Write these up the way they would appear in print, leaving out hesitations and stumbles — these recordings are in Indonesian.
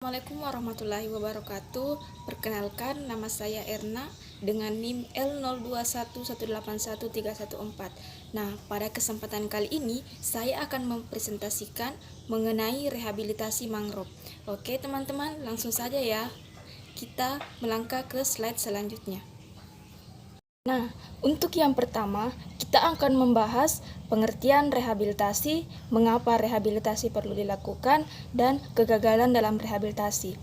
Assalamualaikum warahmatullahi wabarakatuh. Perkenalkan, nama saya Erna dengan NIM L0211811314. Nah, pada kesempatan kali ini saya akan mempresentasikan mengenai rehabilitasi mangrove. Oke, teman-teman, langsung saja ya. Kita melangkah ke slide selanjutnya. Nah, untuk yang pertama, kita akan membahas pengertian rehabilitasi, mengapa rehabilitasi perlu dilakukan, dan kegagalan dalam rehabilitasi.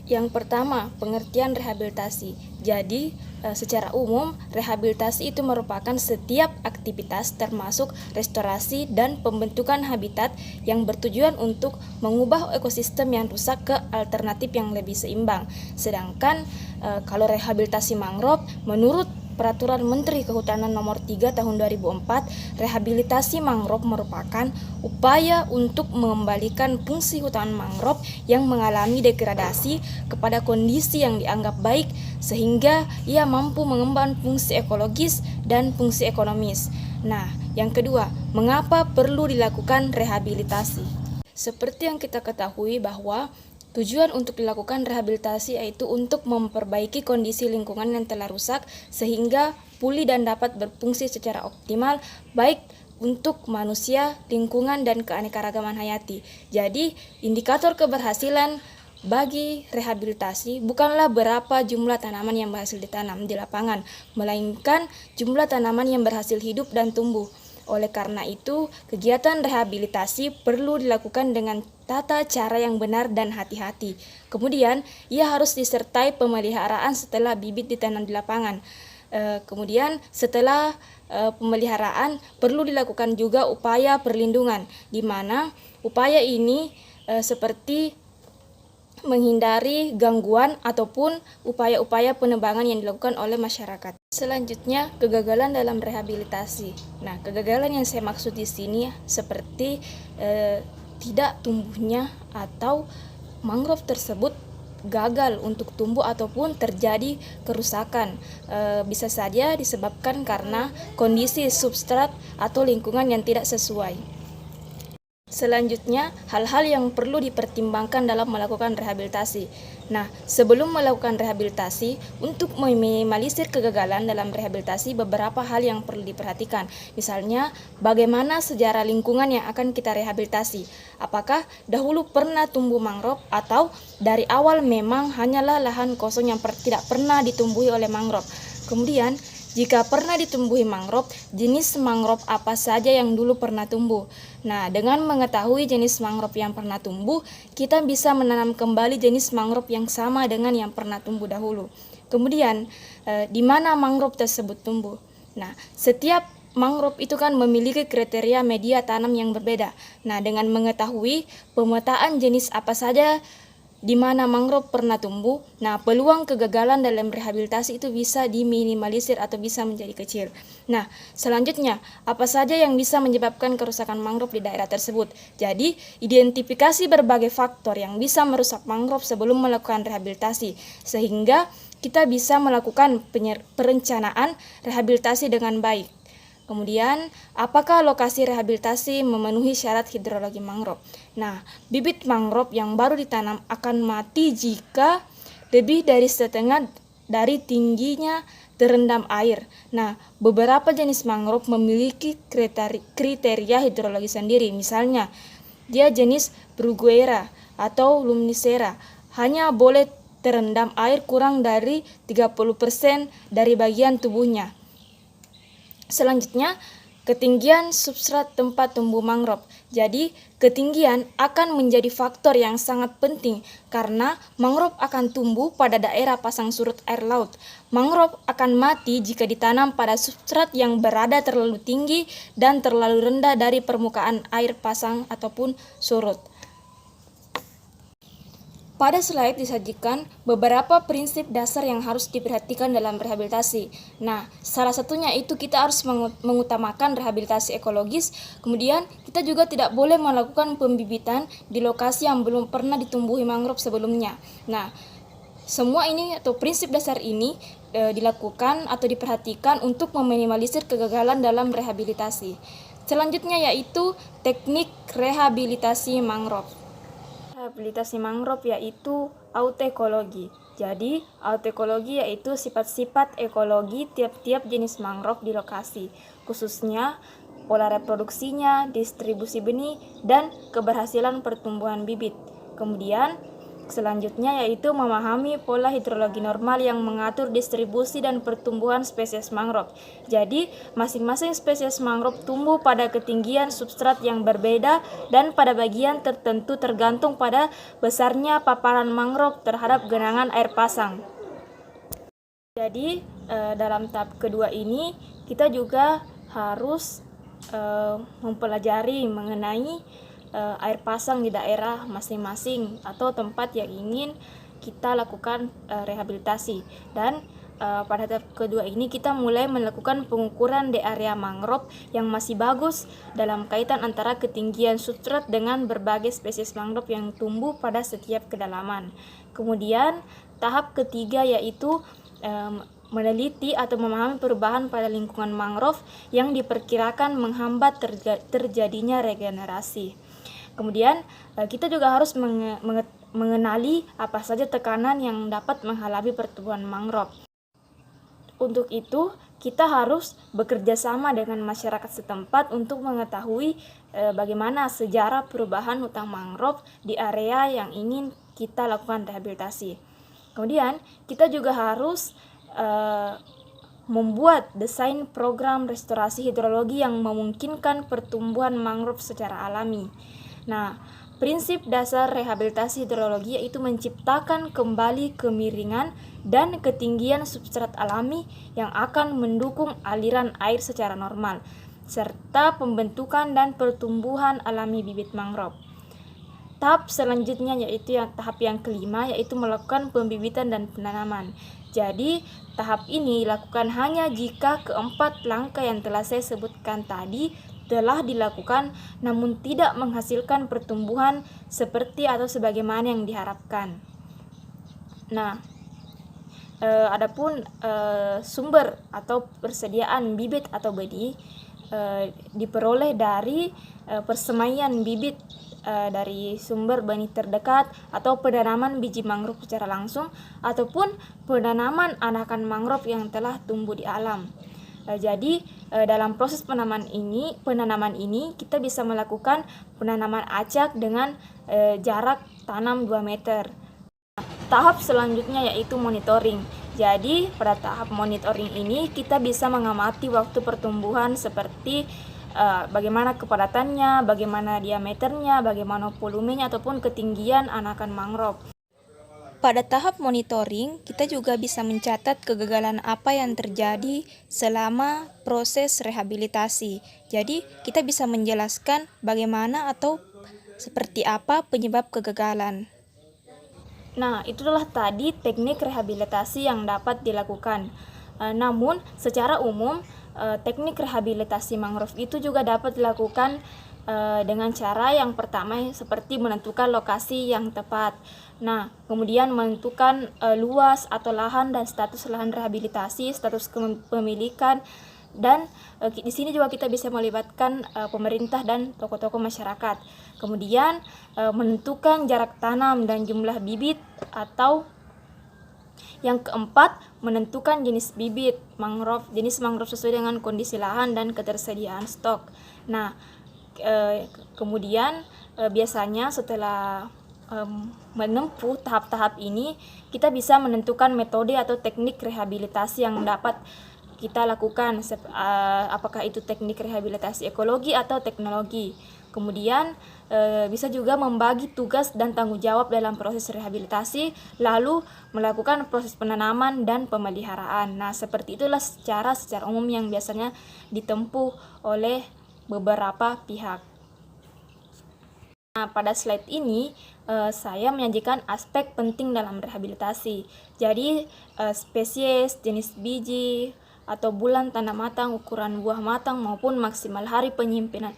Yang pertama, pengertian rehabilitasi. Jadi, secara umum, rehabilitasi itu merupakan setiap aktivitas termasuk restorasi dan pembentukan habitat yang bertujuan untuk mengubah ekosistem yang rusak ke alternatif yang lebih seimbang. Sedangkan, kalau rehabilitasi mangrove, menurut Peraturan Menteri Kehutanan Nomor 3 Tahun 2004, rehabilitasi mangrove merupakan upaya untuk mengembalikan fungsi hutan mangrove yang mengalami degradasi kepada kondisi yang dianggap baik sehingga ia mampu mengembang fungsi ekologis dan fungsi ekonomis. Nah, yang kedua, mengapa perlu dilakukan rehabilitasi? Seperti yang kita ketahui bahwa tujuan untuk dilakukan rehabilitasi yaitu untuk memperbaiki kondisi lingkungan yang telah rusak sehingga pulih dan dapat berfungsi secara optimal baik untuk manusia, lingkungan, dan keanekaragaman hayati. Jadi, indikator keberhasilan bagi rehabilitasi bukanlah berapa jumlah tanaman yang berhasil ditanam di lapangan, melainkan jumlah tanaman yang berhasil hidup dan tumbuh. Oleh karena itu, kegiatan rehabilitasi perlu dilakukan dengan tata cara yang benar dan hati-hati. Kemudian, ia harus disertai pemeliharaan setelah bibit ditanam di lapangan. Kemudian, setelah pemeliharaan, perlu dilakukan juga upaya perlindungan, di mana upaya ini seperti menghindari gangguan ataupun upaya-upaya penebangan yang dilakukan oleh masyarakat. Selanjutnya, kegagalan dalam rehabilitasi. Nah, kegagalan yang saya maksud di sini seperti tidak tumbuhnya atau mangrove tersebut gagal untuk tumbuh ataupun terjadi kerusakan. Bisa saja disebabkan karena kondisi substrat atau lingkungan yang tidak sesuai. Selanjutnya, hal-hal yang perlu dipertimbangkan dalam melakukan rehabilitasi. Nah, sebelum melakukan rehabilitasi, untuk meminimalisir kegagalan dalam rehabilitasi, beberapa hal yang perlu diperhatikan. Misalnya, bagaimana sejarah lingkungan yang akan kita rehabilitasi? Apakah dahulu pernah tumbuh mangrove atau dari awal memang hanyalah lahan kosong yang tidak pernah ditumbuhi oleh mangrove? Kemudian, jika pernah ditumbuhi mangrove, jenis mangrove apa saja yang dulu pernah tumbuh? Nah, dengan mengetahui jenis mangrove yang pernah tumbuh, kita bisa menanam kembali jenis mangrove yang sama dengan yang pernah tumbuh dahulu. Kemudian, di mana mangrove tersebut tumbuh? Nah, setiap mangrove itu kan memiliki kriteria media tanam yang berbeda. Nah, dengan mengetahui pemetaan jenis apa saja di mana mangrove pernah tumbuh, nah peluang kegagalan dalam rehabilitasi itu bisa diminimalisir atau bisa menjadi kecil. Nah, selanjutnya, apa saja yang bisa menyebabkan kerusakan mangrove di daerah tersebut? Jadi, identifikasi berbagai faktor yang bisa merusak mangrove sebelum melakukan rehabilitasi, sehingga kita bisa melakukan perencanaan rehabilitasi dengan baik. Kemudian, apakah lokasi rehabilitasi memenuhi syarat hidrologi mangrove? Nah, bibit mangrove yang baru ditanam akan mati jika lebih dari setengah dari tingginya terendam air. Nah, beberapa jenis mangrove memiliki kriteria hidrologi sendiri. Misalnya, dia jenis Bruguiera atau Luminicera. Hanya boleh terendam air kurang dari 30% dari bagian tubuhnya. Selanjutnya, ketinggian substrat tempat tumbuh mangrove. Jadi, ketinggian akan menjadi faktor yang sangat penting karena mangrove akan tumbuh pada daerah pasang surut air laut. Mangrove akan mati jika ditanam pada substrat yang berada terlalu tinggi dan terlalu rendah dari permukaan air pasang ataupun surut. Pada slide disajikan beberapa prinsip dasar yang harus diperhatikan dalam rehabilitasi. Nah, salah satunya itu kita harus mengutamakan rehabilitasi ekologis. Kemudian, kita juga tidak boleh melakukan pembibitan di lokasi yang belum pernah ditumbuhi mangrove sebelumnya. Nah, semua ini atau prinsip dasar ini dilakukan atau diperhatikan untuk meminimalisir kegagalan dalam rehabilitasi. Selanjutnya yaitu teknik rehabilitasi mangrove. Rehabilitasi mangrove yaitu autoekologi. Jadi, autoekologi yaitu sifat-sifat ekologi tiap-tiap jenis mangrove di lokasi, khususnya pola reproduksinya, distribusi benih, dan keberhasilan pertumbuhan bibit. Kemudian, selanjutnya yaitu memahami pola hidrologi normal yang mengatur distribusi dan pertumbuhan spesies mangrove. Jadi, masing-masing spesies mangrove tumbuh pada ketinggian substrat yang berbeda dan pada bagian tertentu tergantung pada besarnya paparan mangrove terhadap genangan air pasang. Jadi, dalam tahap kedua ini kita juga harus mempelajari mengenai air pasang di daerah masing-masing atau tempat yang ingin kita lakukan rehabilitasi. Dan pada tahap kedua ini kita mulai melakukan pengukuran di area mangrove yang masih bagus dalam kaitan antara ketinggian substrat dengan berbagai spesies mangrove yang tumbuh pada setiap kedalaman. Kemudian tahap ketiga yaitu meneliti atau memahami perubahan pada lingkungan mangrove yang diperkirakan menghambat terjadinya regenerasi. Kemudian kita juga harus mengenali apa saja tekanan yang dapat menghalangi pertumbuhan mangrove. Untuk itu, kita harus bekerja sama dengan masyarakat setempat untuk mengetahui bagaimana sejarah perubahan hutan mangrove di area yang ingin kita lakukan rehabilitasi. Kemudian, kita juga harus membuat desain program restorasi hidrologi yang memungkinkan pertumbuhan mangrove secara alami. Nah, prinsip dasar rehabilitasi hidrologi yaitu menciptakan kembali kemiringan dan ketinggian substrat alami yang akan mendukung aliran air secara normal, serta pembentukan dan pertumbuhan alami bibit mangrove. Tahap selanjutnya yaitu tahap yang kelima, yaitu melakukan pembibitan dan penanaman. Jadi, tahap ini dilakukan hanya jika keempat langkah yang telah saya sebutkan tadi telah dilakukan namun tidak menghasilkan pertumbuhan seperti atau sebagaimana yang diharapkan. Nah, adapun sumber atau persediaan bibit atau benih diperoleh dari persemaian bibit dari sumber benih terdekat atau penanaman biji mangrove secara langsung ataupun penanaman anakan mangrove yang telah tumbuh di alam. Jadi dalam proses penanaman ini kita bisa melakukan penanaman acak dengan jarak tanam 2 meter. Tahap selanjutnya yaitu monitoring. Jadi pada tahap monitoring ini kita bisa mengamati waktu pertumbuhan seperti bagaimana kepadatannya, bagaimana diameternya, bagaimana volumenya ataupun ketinggian anakan mangrove. Pada tahap monitoring, kita juga bisa mencatat kegagalan apa yang terjadi selama proses rehabilitasi. Jadi, kita bisa menjelaskan bagaimana atau seperti apa penyebab kegagalan. Nah, itulah tadi teknik rehabilitasi yang dapat dilakukan. Namun, secara umum, teknik rehabilitasi mangrove itu juga dapat dilakukan dengan cara yang pertama seperti menentukan lokasi yang tepat. Nah, kemudian menentukan luas atau lahan dan status lahan rehabilitasi, status kepemilikan, dan di sini juga kita bisa melibatkan pemerintah dan tokoh-tokoh masyarakat. Kemudian menentukan jarak tanam dan jumlah bibit, atau yang keempat menentukan jenis bibit mangrove, jenis mangrove sesuai dengan kondisi lahan dan ketersediaan stok. Nah, kemudian biasanya setelah menempuh tahap-tahap ini, kita bisa menentukan metode atau teknik rehabilitasi yang dapat kita lakukan, apakah itu teknik rehabilitasi ekologi atau teknologi. Kemudian bisa juga membagi tugas dan tanggung jawab dalam proses rehabilitasi, lalu melakukan proses penanaman dan pemeliharaan. Nah, seperti itulah secara umum yang biasanya ditempuh oleh beberapa pihak. Nah, pada slide ini saya menyajikan aspek penting dalam rehabilitasi. Jadi, spesies, jenis biji, atau bulan tanda matang, ukuran buah matang, maupun maksimal hari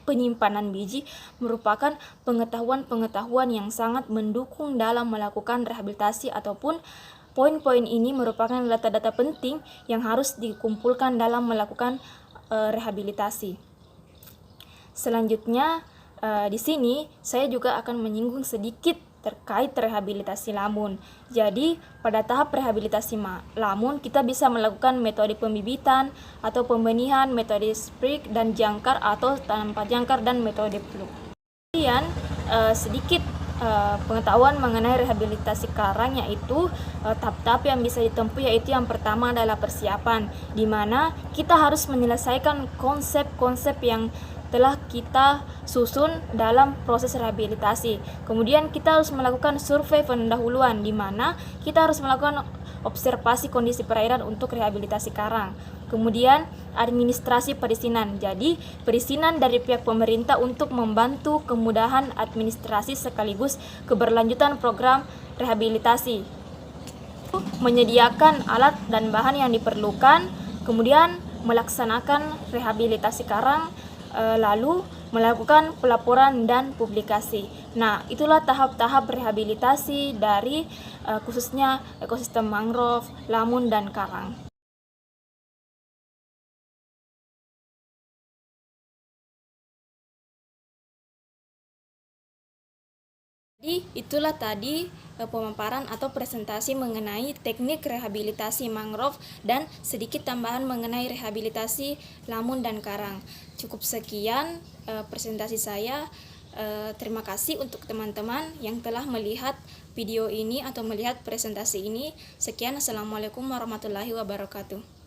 penyimpanan biji merupakan pengetahuan-pengetahuan yang sangat mendukung dalam melakukan rehabilitasi, ataupun poin-poin ini merupakan data-data penting yang harus dikumpulkan dalam melakukan rehabilitasi. Selanjutnya, di sini saya juga akan menyinggung sedikit terkait rehabilitasi lamun. Jadi, pada tahap rehabilitasi lamun, kita bisa melakukan metode pembibitan atau pembenihan, metode sprig dan jangkar atau tanpa jangkar, dan metode plug. Kemudian sedikit pengetahuan mengenai rehabilitasi karang, yaitu tahap-tahap yang bisa ditempuh, yaitu yang pertama adalah persiapan, di mana kita harus menyelesaikan konsep-konsep yang telah kita susun dalam proses rehabilitasi. Kemudian kita harus melakukan survei pendahuluan, di mana kita harus melakukan observasi kondisi perairan untuk rehabilitasi karang. Kemudian administrasi perizinan. Jadi perizinan dari pihak pemerintah untuk membantu kemudahan administrasi sekaligus keberlanjutan program rehabilitasi. Menyediakan alat dan bahan yang diperlukan, kemudian melaksanakan rehabilitasi karang, lalu melakukan pelaporan dan publikasi. Nah, itulah tahap-tahap rehabilitasi dari khususnya ekosistem mangrove, lamun, dan karang. Jadi itulah tadi pemaparan atau presentasi mengenai teknik rehabilitasi mangrove dan sedikit tambahan mengenai rehabilitasi lamun dan karang. Cukup sekian presentasi saya. Terima kasih untuk teman-teman yang telah melihat video ini atau melihat presentasi ini. Sekian, assalamualaikum warahmatullahi wabarakatuh.